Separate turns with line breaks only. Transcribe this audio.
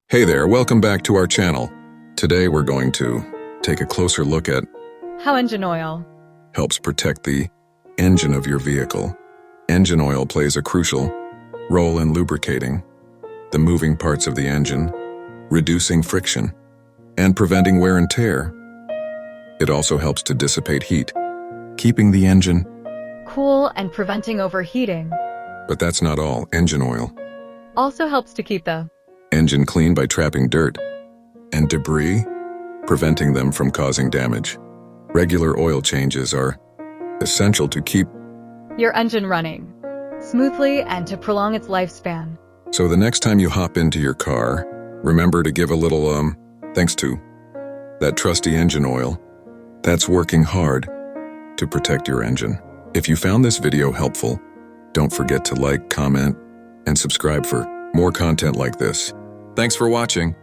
Hey there, welcome back to our channel. Today we're going to take a closer look at
how engine oil
helps protect the engine of your vehicle. Engine oil plays a crucial role in lubricating the moving parts of the engine, reducing friction, and preventing wear and tear. It also helps to dissipate heat, keeping the engine.
cool and preventing overheating.
But that's not all. Engine oil
Also helps to keep the
engine clean by trapping dirt and debris, preventing them from causing damage. Regular oil changes are essential to keep
your engine running smoothly and to prolong its lifespan.
So the next time you hop into your car, remember to give a little thanks to that trusty engine oil that's working hard to protect your engine. If you found this video helpful, don't forget to like, comment, and subscribe for more content like this. Thanks for watching.